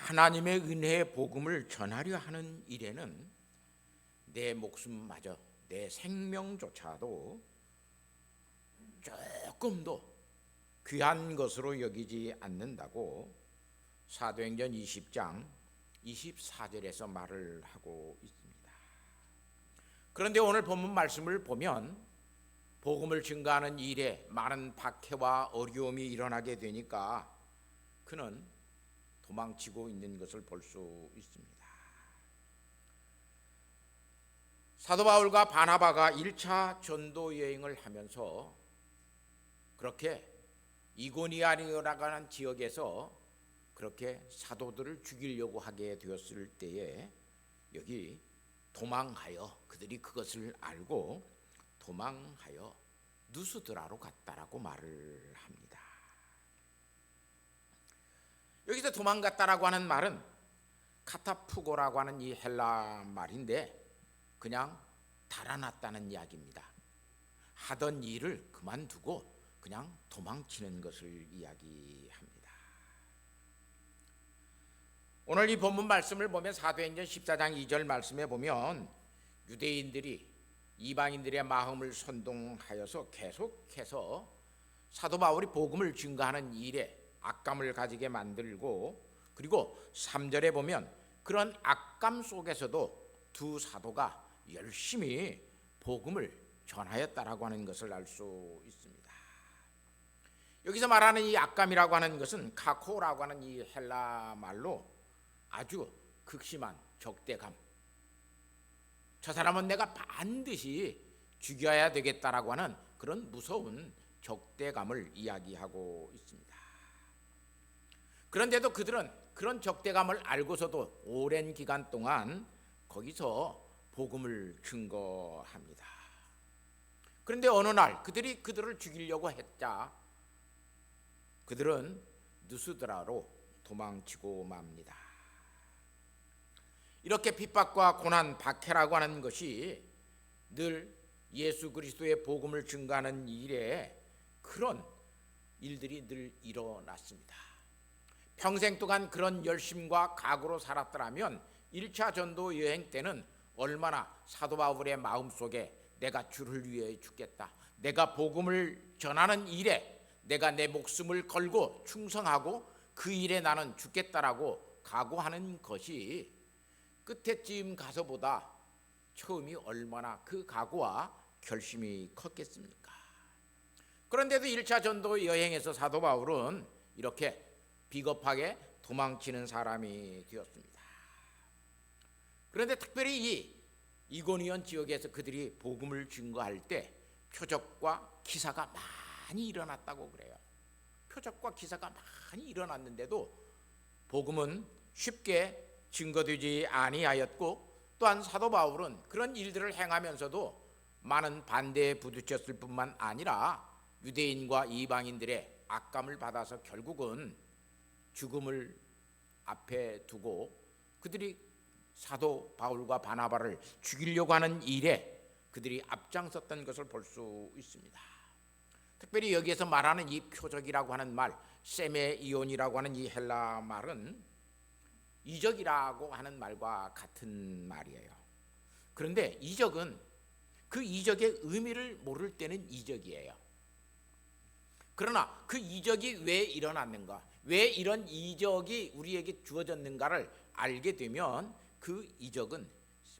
하나님의 은혜의 복음을 전하려 하는 일에는 내 목숨마저, 내 생명조차도 조금도 귀한 것으로 여기지 않는다고 사도행전 20장 24절에서 말을 하고 있습니다. 그런데 오늘 본문 말씀을 보면 복음을 증거하는 일에 많은 박해와 어려움이 일어나게 되니까 그는 도망치고 있는 것을 볼 수 있습니다. 사도 바울과 바나바가 1차 전도 여행을 하면서 그렇게 이고니아라고 하는 지역에서 그렇게 사도들을 죽이려고 하게 되었을 때에 여기 도망하여, 그들이 그것을 알고 도망하여 누스드라로 갔다라고 말을 합니다. 여기서 도망갔다라고 하는 말은 카타푸고라고 하는 이 헬라 말인데 그냥 달아났다는 이야기입니다. 하던 일을 그만두고 그냥 도망치는 것을 이야기합니다. 오늘 이 본문 말씀을 보면 사도행전 14장 2절 말씀에 보면 유대인들이 이방인들의 마음을 선동하여서 계속해서 사도 바울이 복음을 증거하는 일에 악감을 가지게 만들고, 그리고 3절에 보면 그런 악감 속에서도 두 사도가 열심히 복음을 전하였다라고 하는 것을 알 수 있습니다. 여기서 말하는 이 악감이라고 하는 것은 카코라고 하는 이 헬라 말로 아주 극심한 적대감, 저 사람은 내가 반드시 죽여야 되겠다라고 하는 그런 무서운 적대감을 이야기하고 있습니다. 그런데도 그들은 그런 적대감을 알고서도 오랜 기간 동안 거기서 복음을 증거합니다. 그런데 어느 날 그들을 죽이려고 했자 그들은 누스드라로 도망치고 맙니다. 이렇게 핍박과 고난, 박해라고 하는 것이 늘 예수 그리스도의 복음을 증거하는 일에 그런 일들이 늘 일어났습니다. 평생 동안 그런 열심과 각오로 살았더라면 1차 전도 여행 때는 얼마나 사도 바울의 마음속에 내가 주를 위해 죽겠다, 내가 복음을 전하는 일에 내가 내 목숨을 걸고 충성하고 그 일에 나는 죽겠다라고 각오하는 것이 끝에쯤 가서보다 처음이 얼마나 그 각오와 결심이 컸겠습니까? 그런데도 1차 전도 여행에서 사도 바울은 이렇게 비겁하게 도망치는 사람이 되었습니다. 그런데 특별히 이 이고니온 지역에서 그들이 복음을 증거할 때 표적과 기사가 많이 일어났다고 그래요. 표적과 기사가 많이 일어났는데도 복음은 쉽게 증거되지 아니하였고, 또한 사도 바울은 그런 일들을 행하면서도 많은 반대에 부딪혔을 뿐만 아니라 유대인과 이방인들의 악감을 받아서 결국은 죽음을 앞에 두고 그들이 사도 바울과 바나바를 죽이려고 하는 일에 그들이 앞장섰던 것을 볼 수 있습니다. 특별히 여기에서 말하는 이 표적이라고 하는 말, 세메이온이라고 하는 이 헬라 말은 이적이라고 하는 말과 같은 말이에요. 그런데 이적은 그 이적의 의미를 모를 때는 이적이에요. 그러나 그 이적이 왜 일어났는가, 왜 이런 이적이 우리에게 주어졌는가를 알게 되면 그 이적은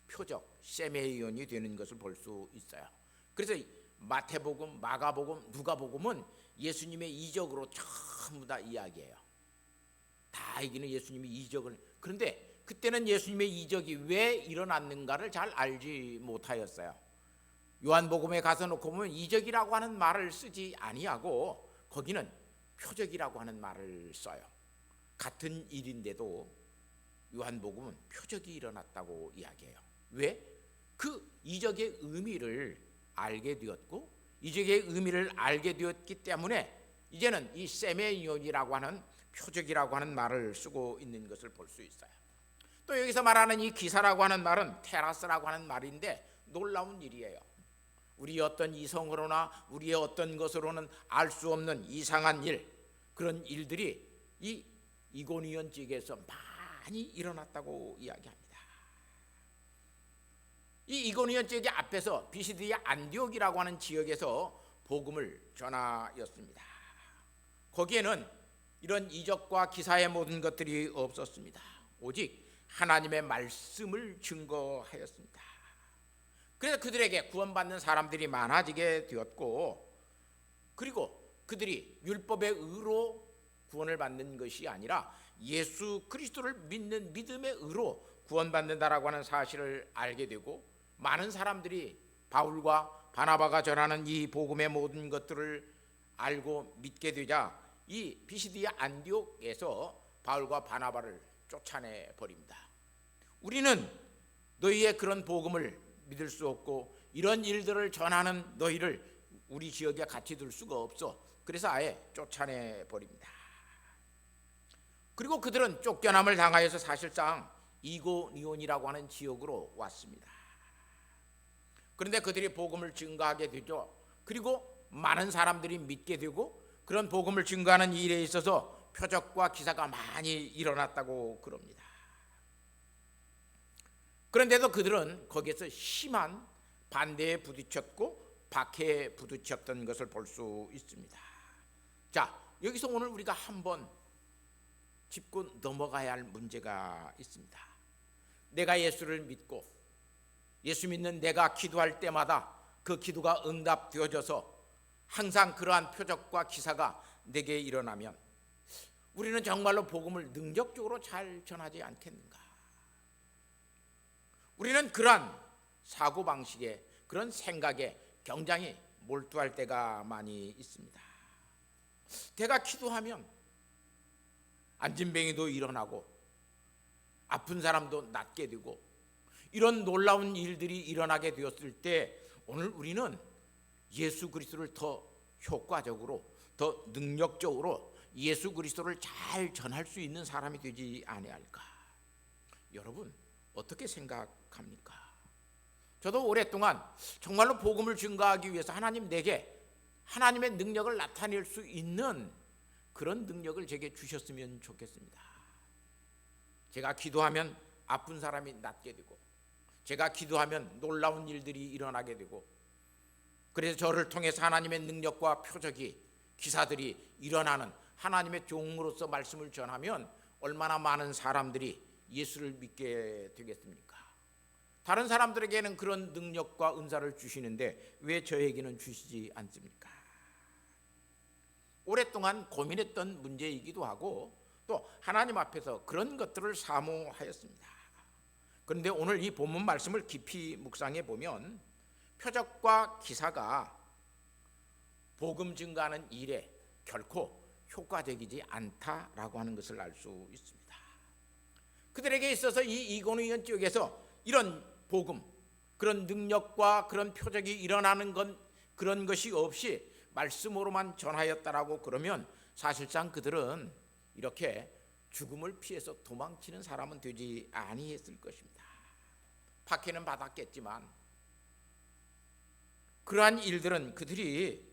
표적, 세메이온이 되는 것을 볼 수 있어요. 그래서 마태복음, 마가복음, 누가복음은 예수님의 이적으로 전부 다 이야기해요. 다 이기는 예수님의 이적을. 그런데 그때는 예수님의 이적이 왜 일어났는가를 잘 알지 못하였어요. 요한복음에 가서 놓고 보면 이적이라고 하는 말을 쓰지 아니하고 거기는 표적이라고 하는 말을 써요. 같은 일인데도 요한복음은 표적이 일어났다고 이야기해요. 왜? 그 이적의 의미를 알게 되었고, 이적의 의미를 알게 되었기 때문에 이제는 이 세메이온이라고 하는 표적이라고 하는 말을 쓰고 있는 것을 볼 수 있어요. 또 여기서 말하는 이 기사라고 하는 말은 테라스라고 하는 말인데 놀라운 일이에요. 우리의 어떤 이성으로나 우리의 어떤 것으로는 알 수 없는 이상한 일, 그런 일들이 이 이고니온 지역에서 많이 일어났다고 이야기합니다. 이 이고니온 지역의 앞에서 비시디아 안디옥이라고 하는 지역에서 복음을 전하였습니다. 거기에는 이런 이적과 기사의 모든 것들이 없었습니다. 오직 하나님의 말씀을 증거하였습니다. 그래서 그들에게 구원받는 사람들이 많아지게 되었고, 그리고 그들이 율법의 의로 구원을 받는 것이 아니라 예수 그리스도를 믿는 믿음의 의로 구원받는다라고 하는 사실을 알게 되고, 많은 사람들이 바울과 바나바가 전하는 이 복음의 모든 것들을 알고 믿게 되자 이 비시디아 안디옥에서 바울과 바나바를 쫓아내 버립니다. 우리는 너희의 그런 복음을 믿을 수 없고 이런 일들을 전하는 너희를 우리 지역에 같이 둘 수가 없어. 그래서 아예 쫓아내 버립니다. 그리고 그들은 쫓겨남을 당하여서 사실상 이고니온이라고 하는 지역으로 왔습니다. 그런데 그들이 복음을 증거하게 되죠. 그리고 많은 사람들이 믿게 되고 그런 복음을 증거하는 일에 있어서 표적과 기사가 많이 일어났다고 그럽니다. 그런데도 그들은 거기에서 심한 반대에 부딪혔고 박해에 부딪혔던 것을 볼 수 있습니다. 자, 여기서 오늘 우리가 한번 짚고 넘어가야 할 문제가 있습니다. 내가 예수를 믿고 예수 믿는 내가 기도할 때마다 그 기도가 응답되어져서 항상 그러한 표적과 기사가 내게 일어나면 우리는 정말로 복음을 능력적으로 잘 전하지 않겠는가? 우리는 그러한 사고방식에 그런 생각에 굉장히 몰두할 때가 많이 있습니다. 내가 기도하면 안진뱅이도 일어나고 아픈 사람도 낫게 되고 이런 놀라운 일들이 일어나게 되었을 때 오늘 우리는 예수 그리스도를 더 효과적으로 더 능력적으로 예수 그리스도를 잘 전할 수 있는 사람이 되지 아니할까? 여러분 어떻게 생각합니까? 저도 오랫동안 정말로 복음을 증거하기 위해서 하나님 내게 하나님의 능력을 나타낼 수 있는 그런 능력을 제게 주셨으면 좋겠습니다. 제가 기도하면 아픈 사람이 낫게 되고 제가 기도하면 놀라운 일들이 일어나게 되고 그래서 저를 통해서 하나님의 능력과 표적이 기사들이 일어나는 하나님의 종으로서 말씀을 전하면 얼마나 많은 사람들이 예수를 믿게 되겠습니까? 다른 사람들에게는 그런 능력과 은사를 주시는데 왜 저에게는 주시지 않습니까? 오랫동안 고민했던 문제이기도 하고 또 하나님 앞에서 그런 것들을 사모하였습니다. 그런데 오늘 이 본문 말씀을 깊이 묵상해 보면 표적과 기사가 복음 증가하는 일에 결코 효과적이지 않다라고 하는 것을 알 수 있습니다. 그들에게 있어서 이 이고니온 지역에서 이런 복음, 그런 능력과 그런 표적이 일어나는 건 그런 것이 없이 말씀으로만 전하였다라고 그러면 사실상 그들은 이렇게 죽음을 피해서 도망치는 사람은 되지 아니했을 것입니다. 박해는 받았겠지만 그러한 일들은 그들이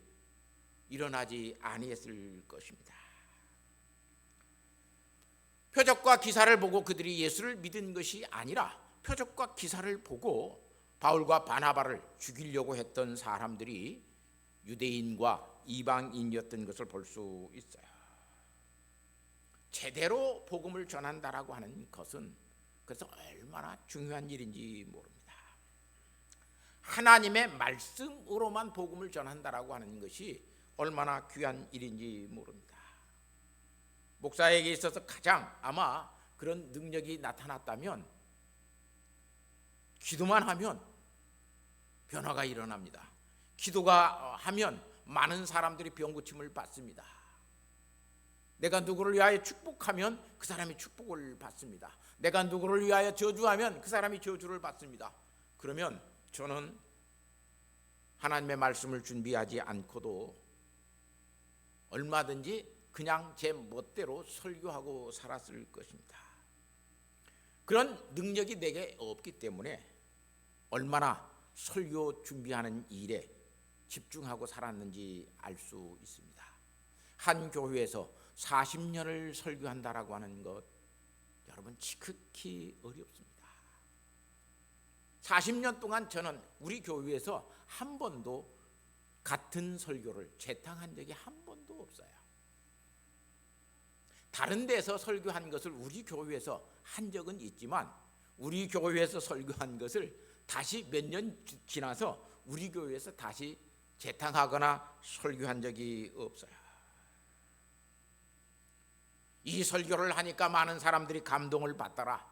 일어나지 아니했을 것입니다. 표적과 기사를 보고 그들이 예수를 믿은 것이 아니라 표적과 기사를 보고 바울과 바나바를 죽이려고 했던 사람들이 유대인과 이방인이었던 것을 볼 수 있어요. 제대로 복음을 전한다라고 하는 것은 그래서 얼마나 중요한 일인지 모릅니다. 하나님의 말씀으로만 복음을 전한다라고 하는 것이 얼마나 귀한 일인지 모릅니다. 목사에게 있어서 가장 아마 그런 능력이 나타났다면 기도만 하면 변화가 일어납니다. 기도가 하면 많은 사람들이 병 고침을 받습니다. 내가 누구를 위하여 축복하면 그 사람이 축복을 받습니다. 내가 누구를 위하여 저주하면 그 사람이 저주를 받습니다. 그러면 저는 하나님의 말씀을 준비하지 않고도 얼마든지 그냥 제 멋대로 설교하고 살았을 것입니다. 그런 능력이 내게 없기 때문에 얼마나 설교 준비하는 일에 집중하고 살았는지 알 수 있습니다. 한 교회에서 40년을 설교한다라고 하는 것 여러분 지극히 어렵습니다. 40년 동안 저는 우리 교회에서 한 번도 같은 설교를 재탕한 적이 한 번도 없어요. 다른 데서 설교한 것을 우리 교회에서 한 적은 있지만 우리 교회에서 설교한 것을 다시 몇 년 지나서 우리 교회에서 다시 재탕하거나 설교한 적이 없어요. 이 설교를 하니까 많은 사람들이 감동을 받더라.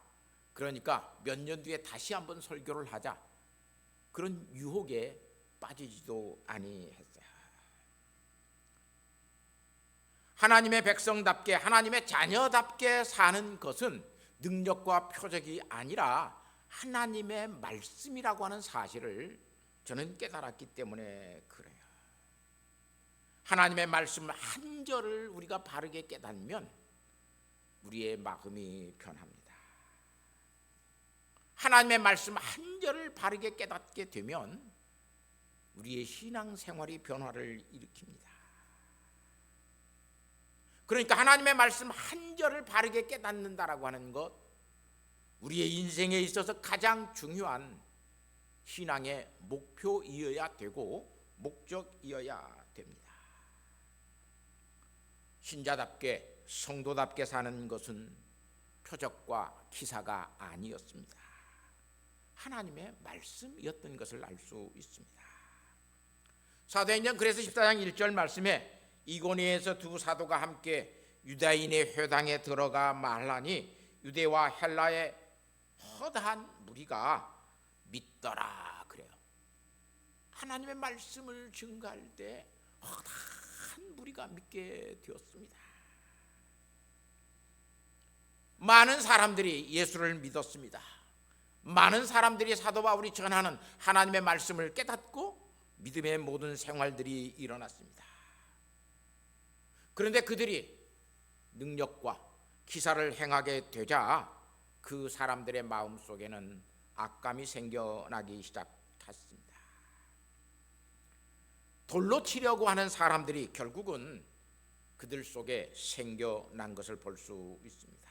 그러니까 몇 년 뒤에 다시 한번 설교를 하자. 그런 유혹에 빠지지도 아니했어요. 하나님의 백성답게 하나님의 자녀답게 사는 것은 능력과 표적이 아니라 하나님의 말씀이라고 하는 사실을 저는 깨달았기 때문에 그래요. 하나님의 말씀 한 절을 우리가 바르게 깨닫면 우리의 마음이 변합니다. 하나님의 말씀 한 절을 바르게 깨닫게 되면 우리의 신앙생활이 변화를 일으킵니다. 그러니까 하나님의 말씀 한 절을 바르게 깨닫는다라고 하는 것, 우리의 인생에 있어서 가장 중요한 신앙의 목표이어야 되고 목적이어야 됩니다. 신자답게 성도답게 사는 것은 표적과 기사가 아니었습니다. 하나님의 말씀이었던 것을 알 수 있습니다. 사도행전 그래서 14장 1절 말씀에 이고니에서 두 사도가 함께 유다인의 회당에 들어가 말하니 유대와 헬라의 허다한 무리가 믿더라 그래요. 하나님의 말씀을 증거할 때 허다한 무리가 믿게 되었습니다. 많은 사람들이 예수를 믿었습니다. 많은 사람들이 사도 바울이 전하는 하나님의 말씀을 깨닫고 믿음의 모든 생활들이 일어났습니다. 그런데 그들이 능력과 기사를 행하게 되자 그 사람들의 마음속에는 악감이 생겨나기 시작했습니다. 돌로 치려고 하는 사람들이 결국은 그들 속에 생겨난 것을 볼 수 있습니다.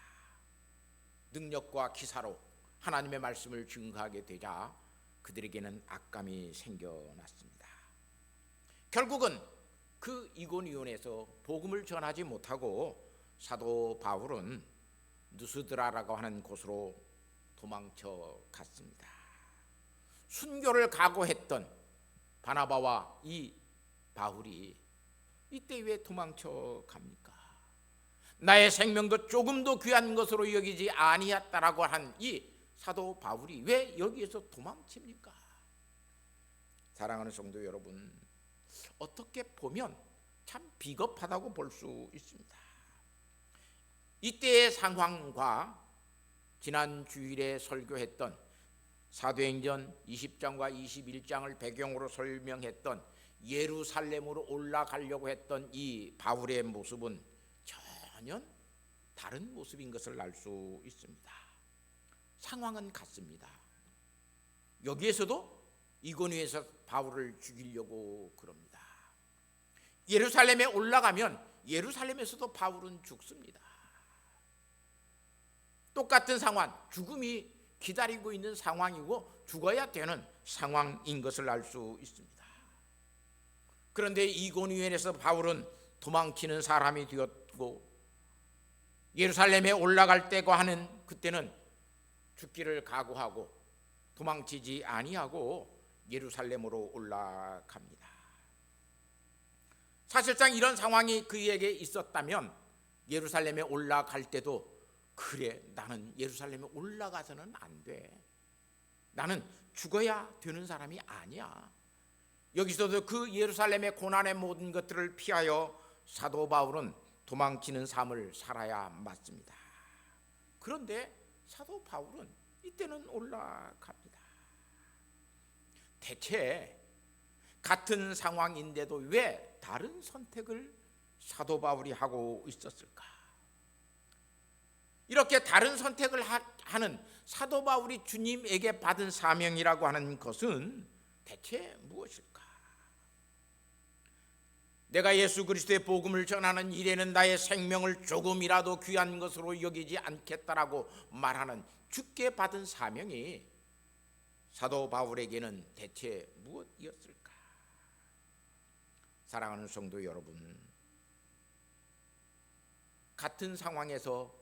능력과 기사로 하나님의 말씀을 증거하게 되자 그들에게는 악감이 생겨났습니다. 결국은 그 이고니온에서 복음을 전하지 못하고 사도 바울은 누스드라라고 하는 곳으로 도망쳐 갔습니다. 순교를 각오했던 바나바와 이 바울이 이때 왜 도망쳐 갑니까? 나의 생명도 조금도 귀한 것으로 여기지 아니했다라고 한 이 사도 바울이 왜 여기에서 도망칩니까? 사랑하는 성도 여러분, 어떻게 보면 참 비겁하다고 볼 수 있습니다. 이때의 상황과 지난 주일에 설교했던 사도행전 20장과 21장을 배경으로 설명했던 예루살렘으로 올라가려고 했던 이 바울의 모습은 전혀 다른 모습인 것을 알 수 있습니다. 상황은 같습니다. 여기에서도 이고니에서 바울을 죽이려고 그럽니다. 예루살렘에 올라가면 예루살렘에서도 바울은 죽습니다. 똑같은 상황, 죽음이 기다리고 있는 상황이고 죽어야 되는 상황인 것을 알 수 있습니다. 그런데 이고니온에서 바울은 도망치는 사람이 되었고 예루살렘에 올라갈 때고 하는 그때는 죽기를 각오하고 도망치지 아니하고 예루살렘으로 올라갑니다. 사실상 이런 상황이 그에게 있었다면 예루살렘에 올라갈 때도 그래, 나는 예루살렘에 올라가서는 안 돼. 나는 죽어야 되는 사람이 아니야. 여기서도 그 예루살렘의 고난의 모든 것들을 피하여 사도 바울은 도망치는 삶을 살아야 맞습니다. 그런데 사도 바울은 이때는 올라갑니다. 대체 같은 상황인데도 왜 다른 선택을 사도 바울이 하고 있었을까? 이렇게 다른 선택을 하는 사도 바울이 주님에게 받은 사명이라고 하는 것은 대체 무엇일까? 내가 예수 그리스도의 복음을 전하는 일에는 나의 생명을 조금이라도 귀한 것으로 여기지 않겠다라고 말하는 주께 받은 사명이 사도 바울에게는 대체 무엇이었을까? 사랑하는 성도 여러분, 같은 상황에서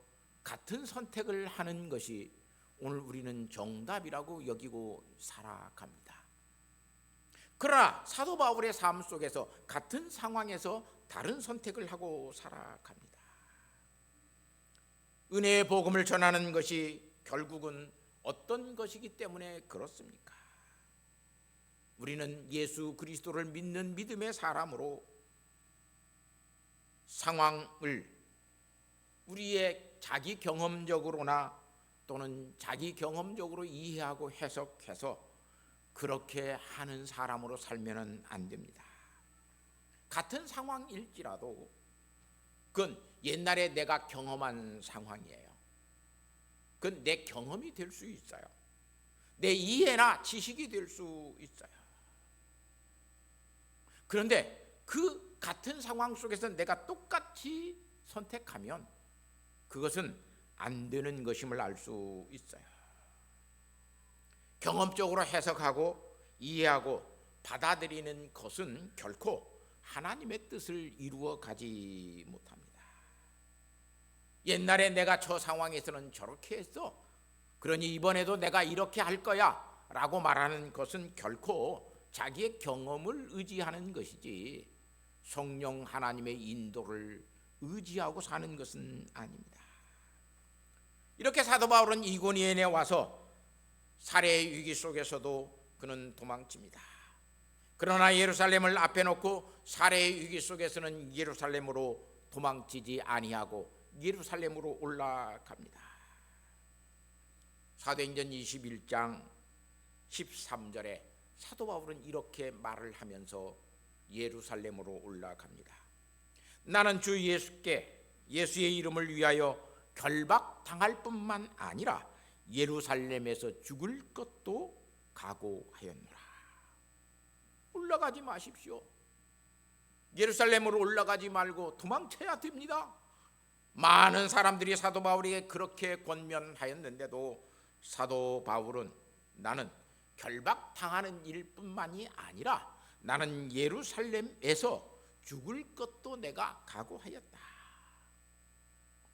같은 선택을 하는 것이 오늘 우리는 정답이라고 여기고 살아갑니다. 그러나 사도 바울의 삶 속에서 같은 상황에서 다른 선택을 하고 살아갑니다. 은혜의 복음을 전하는 것이 결국은 어떤 것이기 때문에 그렇습니까? 우리는 예수 그리스도를 믿는 믿음의 사람으로 상황을 우리의 자기 경험적으로나 또는 자기 경험적으로 이해하고 해석해서 그렇게 하는 사람으로 살면은 안 됩니다. 같은 상황일지라도 그건 옛날에 내가 경험한 상황이에요. 그건 내 경험이 될 수 있어요. 내 이해나 지식이 될 수 있어요. 그런데 그 같은 상황 속에서 내가 똑같이 선택하면 그것은 안 되는 것임을 알 수 있어요. 경험적으로 해석하고 이해하고 받아들이는 것은 결코 하나님의 뜻을 이루어 가지 못합니다. 옛날에 내가 저 상황에서는 저렇게 했어, 그러니 이번에도 내가 이렇게 할 거야 라고 말하는 것은 결코 자기의 경험을 의지하는 것이지 성령 하나님의 인도를 의지하고 사는 것은 아닙니다. 이렇게 사도 바울은 이고니온에 와서 살해의 위기 속에서도 그는 도망칩니다. 그러나 예루살렘을 앞에 놓고 살해의 위기 속에서는 예루살렘으로 도망치지 아니하고 예루살렘으로 올라갑니다. 사도행전 21장 13절에 사도 바울은 이렇게 말을 하면서 예루살렘으로 올라갑니다. 나는 주 예수께 예수의 이름을 위하여 결박당할 뿐만 아니라 예루살렘에서 죽을 것도 각오하였노라. 올라가지 마십시오. 예루살렘으로 올라가지 말고 도망쳐야 됩니다. 많은 사람들이 사도 바울에게 그렇게 권면하였는데도 사도 바울은 나는 결박당하는 일뿐만이 아니라 나는 예루살렘에서 죽을 것도 내가 각오하였다.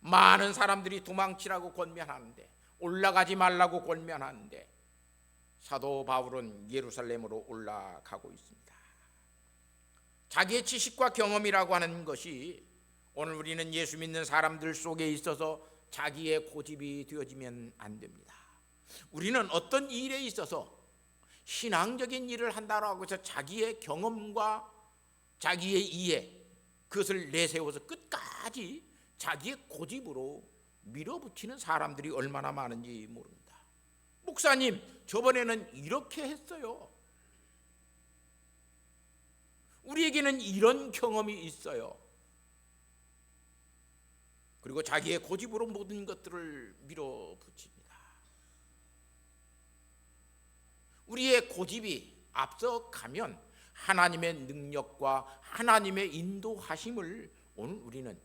많은 사람들이 도망치라고 권면하는데, 올라가지 말라고 권면하는데 사도 바울은 예루살렘으로 올라가고 있습니다. 자기의 지식과 경험이라고 하는 것이 오늘 우리는 예수 믿는 사람들 속에 있어서 자기의 고집이 되어지면 안 됩니다. 우리는 어떤 일에 있어서 신앙적인 일을 한다고 해서 자기의 경험과 자기의 이해, 그것을 내세워서 끝까지 자기의 고집으로 밀어붙이는 사람들이 얼마나 많은지 모릅니다. 목사님, 저번에는 이렇게 했어요. 우리에게는 이런 경험이 있어요. 그리고 자기의 고집으로 모든 것들을 밀어붙입니다. 우리의 고집이 앞서가면 하나님의 능력과 하나님의 인도하심을 오늘 우리는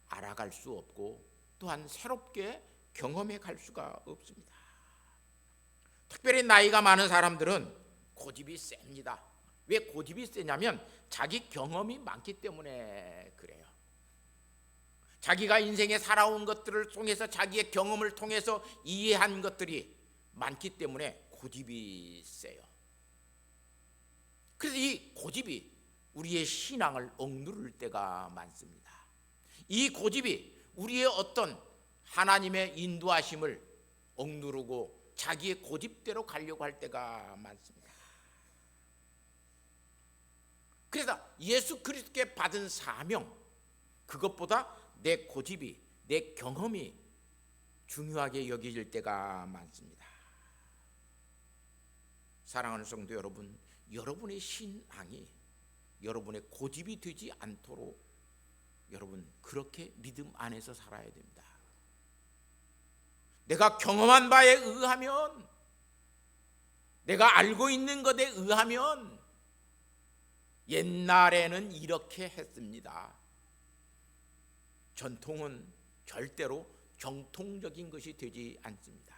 알아갈 수 없고 또한 새롭게 경험해 갈 수가 없습니다. 특별히 나이가 많은 사람들은 고집이 셉니다. 왜 고집이 세냐면 자기 경험이 많기 때문에 그래요. 자기가 인생에 살아온 것들을 통해서 자기의 경험을 통해서 이해한 것들이 많기 때문에 고집이 세요. 그래서 이 고집이 우리의 신앙을 억누를 때가 많습니다. 이 고집이 우리의 어떤 하나님의 인도하심을 억누르고 자기의 고집대로 가려고 할 때가 많습니다. 그래서 예수 그리스도께 받은 사명, 그것보다 내 고집이, 내 경험이 중요하게 여겨질 때가 많습니다. 사랑하는 성도 여러분, 여러분의 신앙이 여러분의 고집이 되지 않도록 여러분 그렇게 믿음 안에서 살아야 됩니다. 내가 경험한 바에 의하면, 내가 알고 있는 것에 의하면 옛날에는 이렇게 했습니다. 전통은 절대로 정통적인 것이 되지 않습니다.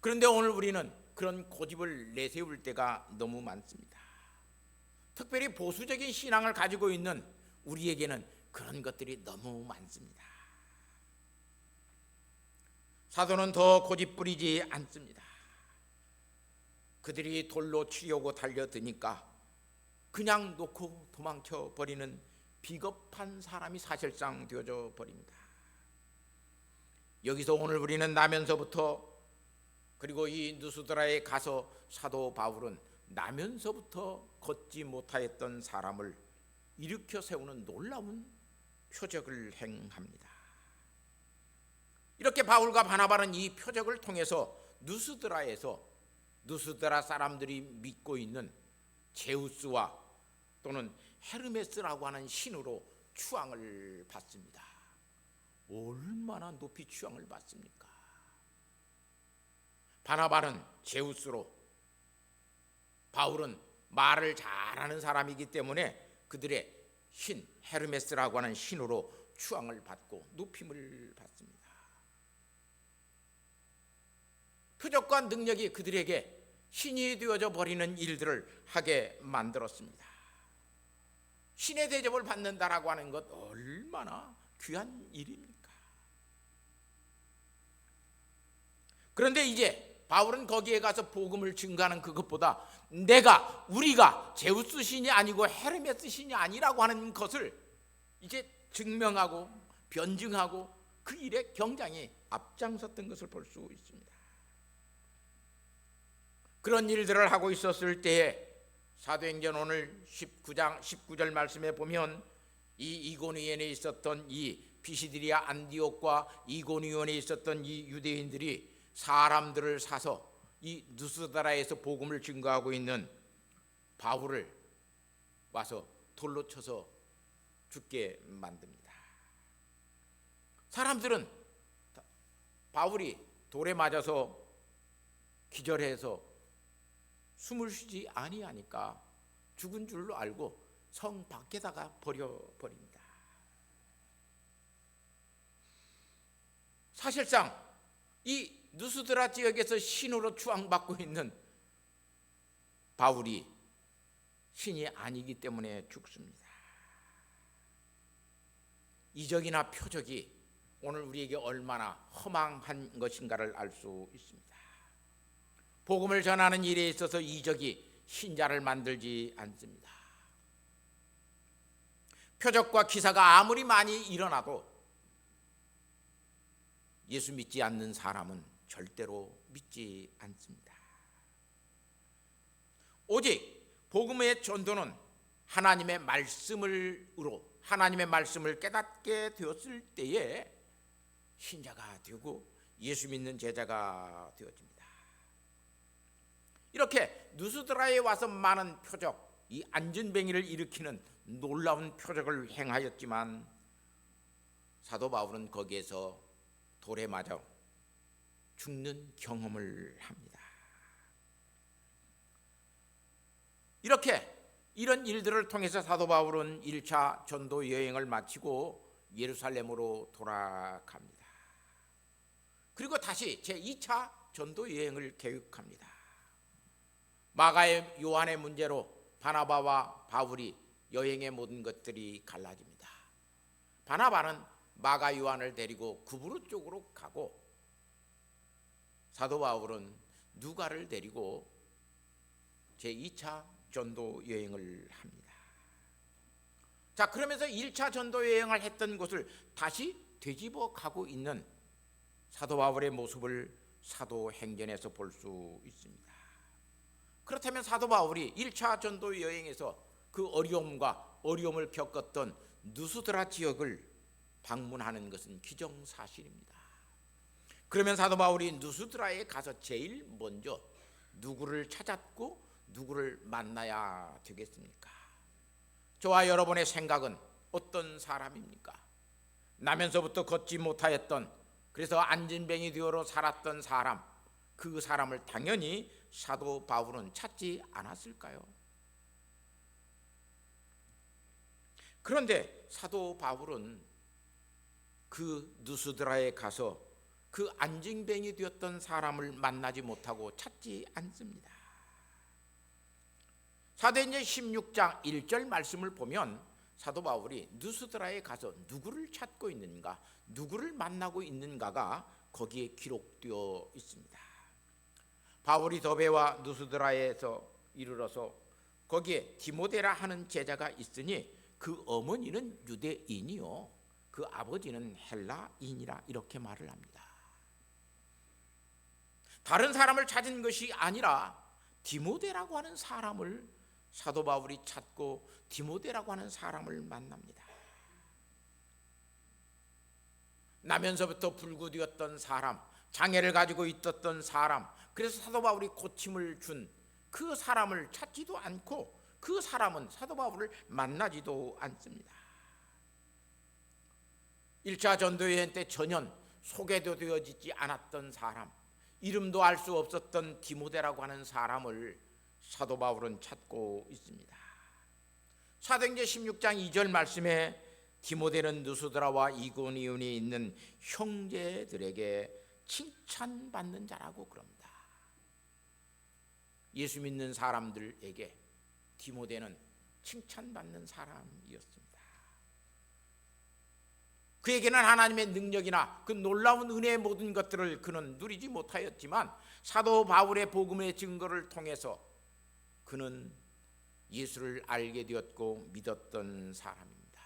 그런데 오늘 우리는 그런 고집을 내세울 때가 너무 많습니다. 특별히 보수적인 신앙을 가지고 있는 우리에게는 그런 것들이 너무 많습니다. 사도는 더 고집 부리지 않습니다. 그들이 돌로 치려고 달려드니까 그냥 놓고 도망쳐 버리는 비겁한 사람이 사실상 되어져 버립니다. 여기서 오늘 우리는 나면서부터, 그리고 이 누스드라에 가서 사도 바울은 나면서부터 걷지 못하였던 사람을 일으켜 세우는 놀라운 표적을 행합니다. 이렇게 바울과 바나바는 이 표적을 통해서 누스드라 사람들이 믿고 있는 제우스와 또는 헤르메스라고 하는 신으로 추앙을 받습니다. 얼마나 높이 추앙을 받습니까? 바나바는 제우스로, 바울은 말을 잘하는 사람이기 때문에 그들의 신 헤르메스라고 하는 신으로 추앙을 받고 높임을 받습니다. 표적과 능력이 그들에게 신이 되어져 버리는 일들을 하게 만들었습니다. 신의 대접을 받는다라고 하는 것 얼마나 귀한 일입니까? 그런데 이제 바울은 거기에 가서 복음을 증거하는 그것보다 우리가 제우스 신이 아니고 헤르메스 신이 아니라고 하는 것을 이제 증명하고 변증하고 그 일에 굉장히 앞장섰던 것을 볼 수 있습니다. 그런 일들을 하고 있었을 때에 사도행전 오늘 19절 말씀에 보면 이 이고니온에 있었던 이 피시디리아 안디옥과 이고니온에 있었던 이 유대인들이 사람들을 사서 이 누스드라에서 복음을 증거하고 있는 바울을 와서 돌로 쳐서 죽게 만듭니다. 사람들은 바울이 돌에 맞아서 기절해서 숨을 쉬지 아니하니까 죽은 줄로 알고 성 밖에다가 버려버립니다. 사실상 이 누스드라 지역에서 신으로 추앙받고 있는 바울이 신이 아니기 때문에 죽습니다. 이적이나 표적이 오늘 우리에게 얼마나 허망한 것인가를 알 수 있습니다. 복음을 전하는 일에 있어서 이적이 신자를 만들지 않습니다. 표적과 기사가 아무리 많이 일어나도 예수 믿지 않는 사람은 절대로 믿지 않습니다. 오직 복음의 전도는 하나님의 말씀을 깨닫게 되었을 때에 신자가 되고 예수 믿는 제자가 되어집니다. 이렇게 누스드라에 와서 많은 표적, 이 안전뱅이를 일으키는 놀라운 표적을 행하였지만 사도 바울은 거기에서 돌에 맞아 죽는 경험을 합니다. 이런 일들을 통해서 사도 바울은 1차 전도 여행을 마치고 예루살렘으로 돌아갑니다. 그리고 다시 제2차 전도 여행을 계획합니다. 마가의 요한의 문제로 바나바와 바울이 여행의 모든 것들이 갈라집니다. 바나바는 마가 요한을 데리고 구브로 쪽으로 가고 사도 바울은 누가를 데리고 제2차 전도 여행을 합니다. 자, 그러면서 1차 전도 여행을 했던 곳을 다시 되짚어 가고 있는 사도 바울의 모습을 사도행전에서 볼 수 있습니다. 그렇다면 사도 바울이 1차 전도 여행에서 그 어려움을 겪었던 누스드라 지역을 방문하는 것은 기정사실입니다. 그러면 사도 바울이 누스드라에 가서 제일 먼저 누구를 찾았고 누구를 만나야 되겠습니까? 저와 여러분의 생각은 어떤 사람입니까? 나면서부터 걷지 못하였던, 그래서 안진뱅이 되어로 살았던 사람, 그 사람을 당연히 사도 바울은 찾지 않았을까요? 그런데 사도 바울은 그 누스드라에 가서 그 안징뱅이 되었던 사람을 만나지 못하고 찾지 않습니다. 사도행전 16장 1절 말씀을 보면 사도 바울이 누스드라에 가서 누구를 찾고 있는가, 누구를 만나고 있는가가 거기에 기록되어 있습니다. 바울이 더베와 누스드라에서 이르러서 거기에 디모데라 하는 제자가 있으니 그 어머니는 유대인이요 그 아버지는 헬라인이라 이렇게 말을 합니다. 다른 사람을 찾은 것이 아니라 디모데라고 하는 사람을 사도 바울이 찾고 디모데라고 하는 사람을 만납니다. 나면서부터 불구되었던 사람, 장애를 가지고 있었던 사람, 그래서 사도 바울이 고침을 준 그 사람을 찾지도 않고 그 사람은 사도 바울을 만나지도 않습니다. 1차 전도여행 때 전혀 소개도 되어지지 않았던 사람, 이름도 알 수 없었던 디모데라고 하는 사람을 사도 바울은 찾고 있습니다. 사도행전 16장 2절 말씀에 디모데는 누스드라와 이고니온에 있는 형제들에게 칭찬받는 자라고 그럽니다. 예수 믿는 사람들에게 디모데는 칭찬받는 사람이었습니다. 그에게는 하나님의 능력이나 그 놀라운 은혜의 모든 것들을 그는 누리지 못하였지만 사도 바울의 복음의 증거를 통해서 그는 예수를 알게 되었고 믿었던 사람입니다.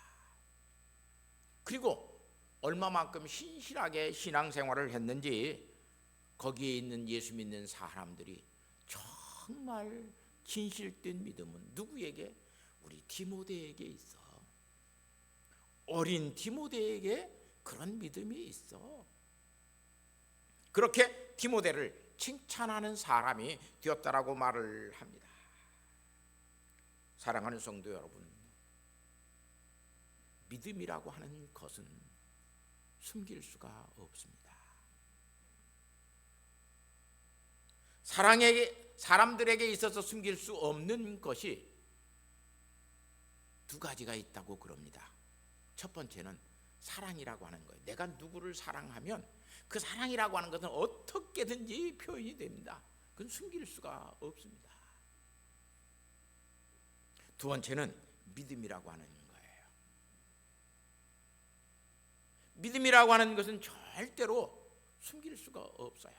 그리고 얼마만큼 신실하게 신앙생활을 했는지 거기에 있는 예수 믿는 사람들이 정말 진실된 믿음은 누구에게? 우리 디모데에게 있어. 어린 디모데에게 그런 믿음이 있어. 그렇게 디모데를 칭찬하는 사람이 되었다라고 말을 합니다. 사랑하는 성도 여러분, 믿음이라고 하는 것은 숨길 수가 없습니다. 사람들에게 있어서 숨길 수 없는 것이 두 가지가 있다고 그럽니다. 첫 번째는 사랑이라고 하는 거예요. 내가 누구를 사랑하면 그 사랑이라고 하는 것은 어떻게든지 표현이 됩니다. 그건 숨길 수가 없습니다. 두 번째는 믿음이라고 하는 거예요. 믿음이라고 하는 것은 절대로 숨길 수가 없어요.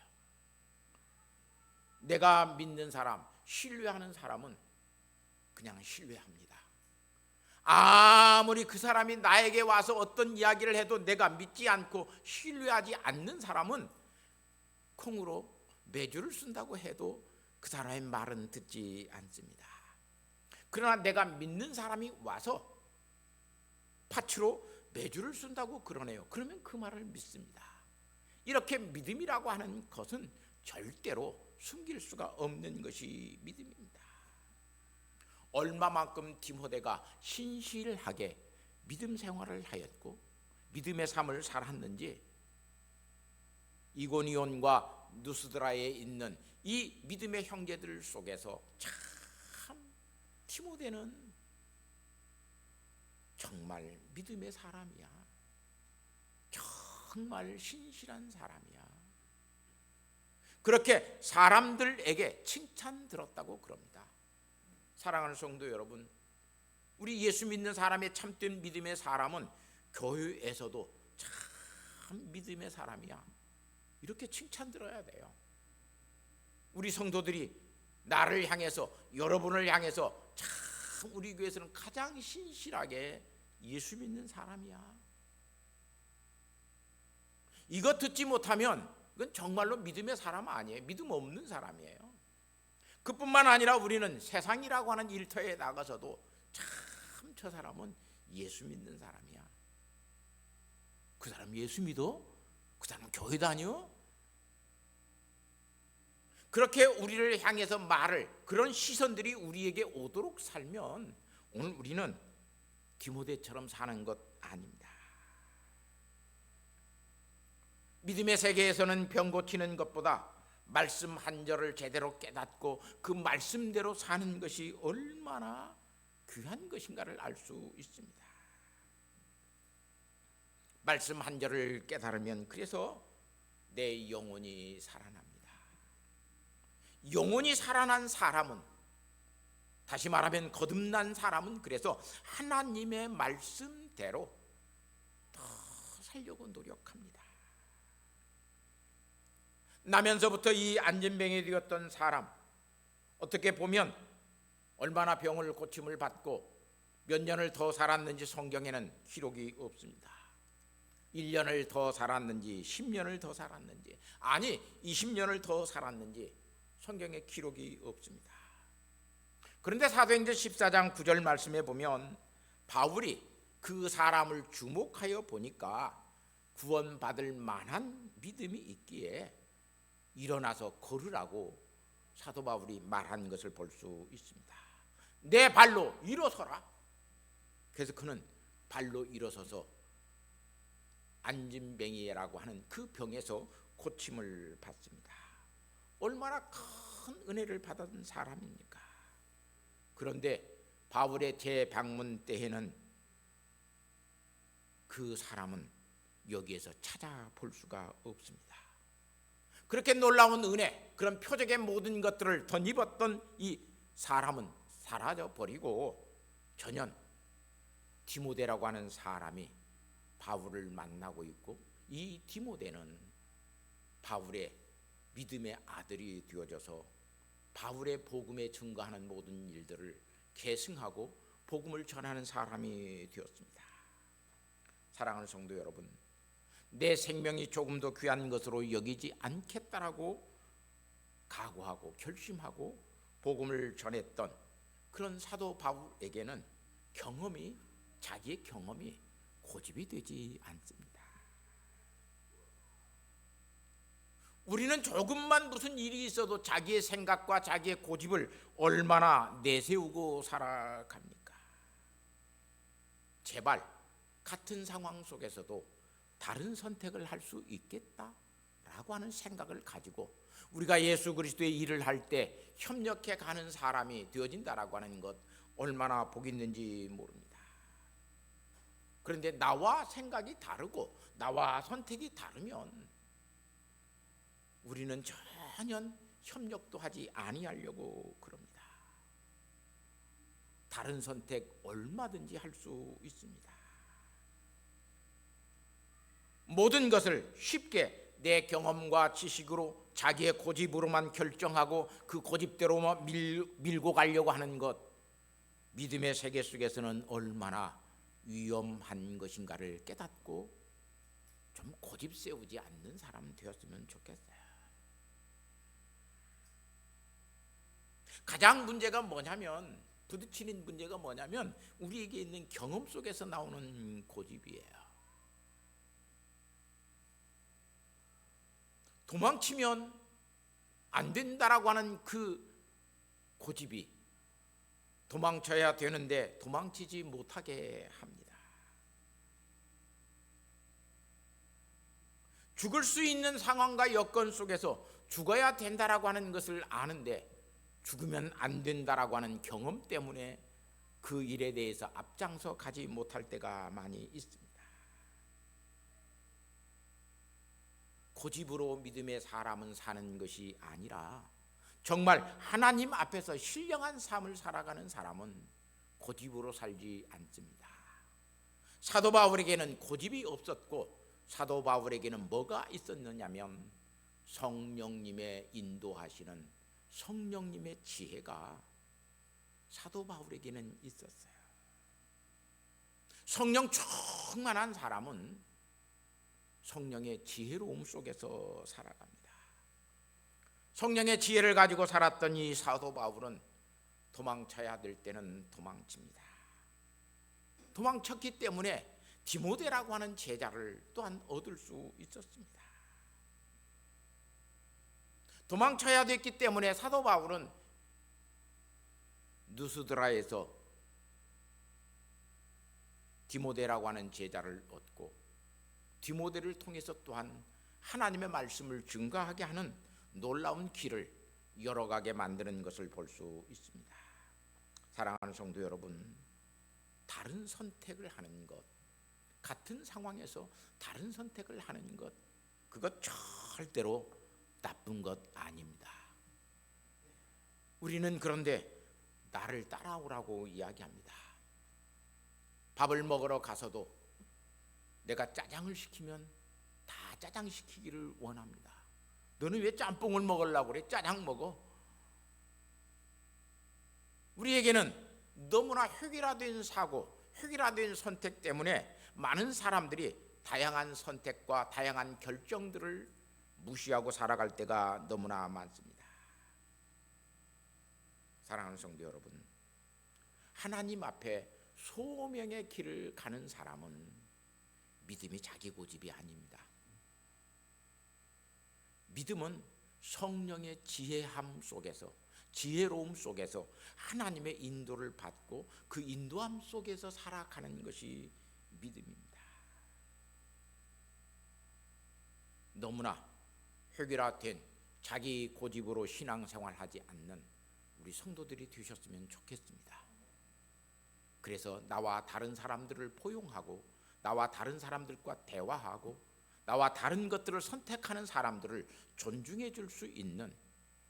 내가 믿는 사람, 신뢰하는 사람은 그냥 신뢰합니다. 아무리 그 사람이 나에게 와서 어떤 이야기를 해도 내가 믿지 않고 신뢰하지 않는 사람은 콩으로 매주를 쓴다고 해도 그 사람의 말은 듣지 않습니다. 그러나 내가 믿는 사람이 와서 파츠로 매주를 쓴다고 그러네요. 그러면 그 말을 믿습니다. 이렇게 믿음이라고 하는 것은 절대로 숨길 수가 없는 것이 믿음입니다. 얼마만큼 디모데가 신실하게 믿음 생활을 하였고 믿음의 삶을 살았는지 이고니온과 누스드라에 있는 이 믿음의 형제들 속에서 참 디모데는 정말 믿음의 사람이야. 정말 신실한 사람이야. 그렇게 사람들에게 칭찬 들었다고 그럽니다. 사랑하는 성도 여러분, 우리 예수 믿는 사람의 참된 믿음의 사람은 교회에서도 참 믿음의 사람이야. 이렇게 칭찬 들어야 돼요. 우리 성도들이 나를 향해서, 여러분을 향해서 참 우리 교회에서는 가장 신실하게 예수 믿는 사람이야. 이거 듣지 못하면 그건 정말로 믿음의 사람 아니에요. 믿음 없는 사람이에요. 그뿐만 아니라 우리는 세상이라고 하는 일터에 나가서도 참 저 사람은 예수 믿는 사람이야. 그 사람 예수 믿어? 그 사람 교회 다녀? 그렇게 우리를 향해서 말을, 그런 시선들이 우리에게 오도록 살면 오늘 우리는 디모데처럼 사는 것 아닙니다. 믿음의 세계에서는 병 고치는 것보다 말씀 한 절을 제대로 깨닫고 그 말씀대로 사는 것이 얼마나 귀한 것인가를 알 수 있습니다. 말씀 한 절을 깨달으면 그래서 내 영혼이 살아납니다. 영혼이 살아난 사람은, 다시 말하면 거듭난 사람은 그래서 하나님의 말씀대로 더 살려고 노력합니다. 나면서부터 이 안진병이 되었던 사람, 어떻게 보면 얼마나 병을 고침을 받고 몇 년을 더 살았는지 성경에는 기록이 없습니다. 1년을 더 살았는지 10년을 더 살았는지, 아니 20년을 더 살았는지 성경에 기록이 없습니다. 그런데 사도행전 14장 9절 말씀에 보면 바울이 그 사람을 주목하여 보니까 구원받을 만한 믿음이 있기에 일어나서 걸으라고 사도 바울이 말한 것을 볼 수 있습니다. 내 발로 일어서라. 그래서 그는 발로 일어서서 안진뱅이라고 하는 그 병에서 고침을 받습니다. 얼마나 큰 은혜를 받은 사람입니까? 그런데 바울의 재방문 때에는 그 사람은 여기에서 찾아볼 수가 없습니다. 그렇게 놀라운 은혜, 그런 표적의 모든 것들을 덧입었던 이 사람은 사라져 버리고 전혀 디모데라고 하는 사람이 바울을 만나고 있고, 이 디모데는 바울의 믿음의 아들이 되어져서 바울의 복음에 증거하는 모든 일들을 계승하고 복음을 전하는 사람이 되었습니다. 사랑하는 성도 여러분, 내 생명이 조금 더 귀한 것으로 여기지 않겠다라고 각오하고 결심하고 복음을 전했던 그런 사도 바울에게는 자기의 경험이 고집이 되지 않습니다. 우리는 조금만 무슨 일이 있어도 자기의 생각과 자기의 고집을 얼마나 내세우고 살아갑니까? 제발 같은 상황 속에서도 다른 선택을 할 수 있겠다라고 하는 생각을 가지고 우리가 예수 그리스도의 일을 할 때 협력해 가는 사람이 되어진다라고 하는 것 얼마나 복 있는지 모릅니다. 그런데 나와 생각이 다르고 나와 선택이 다르면 우리는 전혀 협력도 하지 아니하려고 그럽니다. 다른 선택 얼마든지 할 수 있습니다. 모든 것을 쉽게 내 경험과 지식으로 자기의 고집으로만 결정하고 그 고집대로만 밀고 가려고 하는 것, 믿음의 세계 속에서는 얼마나 위험한 것인가를 깨닫고 좀 고집 세우지 않는 사람 되었으면 좋겠어요. 가장 문제가 뭐냐면, 부딪히는 문제가 뭐냐면 우리에게 있는 경험 속에서 나오는 고집이에요. 도망치면 안 된다라고 하는 그 고집이 도망쳐야 되는데 도망치지 못하게 합니다. 죽을 수 있는 상황과 여건 속에서 죽어야 된다라고 하는 것을 아는데 죽으면 안 된다라고 하는 경험 때문에 그 일에 대해서 앞장서 가지 못할 때가 많이 있습니다. 고집으로 믿음의 사람은 사는 것이 아니라 정말 하나님 앞에서 신령한 삶을 살아가는 사람은 고집으로 살지 않습니다. 사도 바울에게는 고집이 없었고 사도 바울에게는 뭐가 있었느냐면 성령님의 인도하시는 성령님의 지혜가 사도 바울에게는 있었어요. 성령 충만한 사람은 성령의 지혜로움 속에서 살아갑니다. 성령의 지혜를 가지고 살았던 이 사도 바울은 도망쳐야 될 때는 도망칩니다. 도망쳤기 때문에 디모데라고 하는 제자를 또한 얻을 수 있었습니다. 도망쳐야 됐기 때문에 사도 바울은 누스드라에서 디모데라고 하는 제자를 얻고 디모데를 통해서 또한 하나님의 말씀을 증거하게 하는 놀라운 길을 열어가게 만드는 것을 볼 수 있습니다. 사랑하는 성도 여러분, 다른 선택을 하는 것, 같은 상황에서 다른 선택을 하는 것, 그것 절대로 나쁜 것 아닙니다. 우리는 그런데 나를 따라오라고 이야기합니다. 밥을 먹으러 가서도 내가 짜장을 시키면 다 짜장 시키기를 원합니다. 너는 왜 짬뽕을 먹으려고 그래? 짜장 먹어. 우리에게는 너무나 획일화된 사고, 획일화된 선택 때문에 많은 사람들이 다양한 선택과 다양한 결정들을 무시하고 살아갈 때가 너무나 많습니다. 사랑하는 성도 여러분, 하나님 앞에 소명의 길을 가는 사람은 믿음이 자기 고집이 아닙니다. 믿음은 성령의 지혜함 속에서, 지혜로움 속에서 하나님의 인도를 받고 그 인도함 속에서 살아가는 것이 믿음입니다. 너무나 획일화된 자기 고집으로 신앙생활하지 않는 우리 성도들이 되셨으면 좋겠습니다. 그래서 나와 다른 사람들을 포용하고, 나와 다른 사람들과 대화하고, 나와 다른 것들을 선택하는 사람들을 존중해 줄 수 있는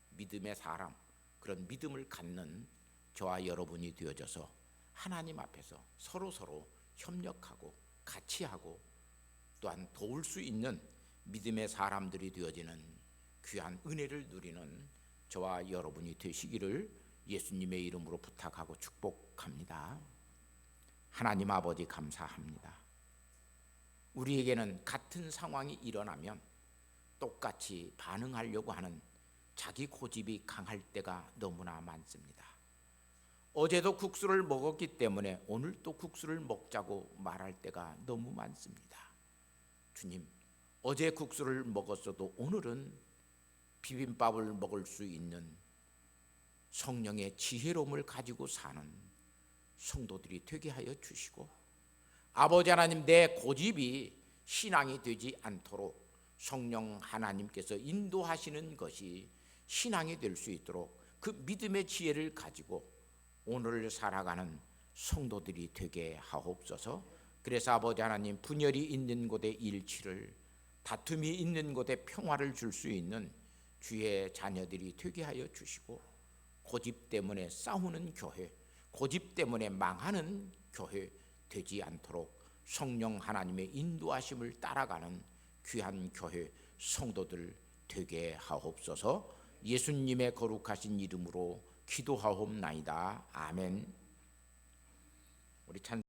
믿음의 사람, 그런 믿음을 갖는 저와 여러분이 되어져서 하나님 앞에서 서로 협력하고 같이 하고 또한 도울 수 있는 믿음의 사람들이 되어지는 귀한 은혜를 누리는 저와 여러분이 되시기를 예수님의 이름으로 부탁하고 축복합니다. 하나님 아버지 감사합니다. 우리에게는 같은 상황이 일어나면 똑같이 반응하려고 하는 자기 고집이 강할 때가 너무나 많습니다. 어제도 국수를 먹었기 때문에 오늘 또 국수를 먹자고 말할 때가 너무 많습니다. 주님, 어제 국수를 먹었어도 오늘은 비빔밥을 먹을 수 있는 성령의 지혜로움을 가지고 사는 성도들이 되게 하여 주시고, 아버지 하나님, 내 고집이 신앙이 되지 않도록 성령 하나님께서 인도하시는 것이 신앙이 될 수 있도록 그 믿음의 지혜를 가지고 오늘을 살아가는 성도들이 되게 하옵소서. 그래서 아버지 하나님, 분열이 있는 곳에 일치를, 다툼이 있는 곳에 평화를 줄 수 있는 주의 자녀들이 되게 하여 주시고, 고집 때문에 싸우는 교회, 고집 때문에 망하는 교회 되지 않도록 성령 하나님의 인도하심을 따라가는 귀한 교회 성도들 되게 하옵소서. 예수님의 거룩하신 이름으로 기도하옵나이다. 아멘. 우리 찬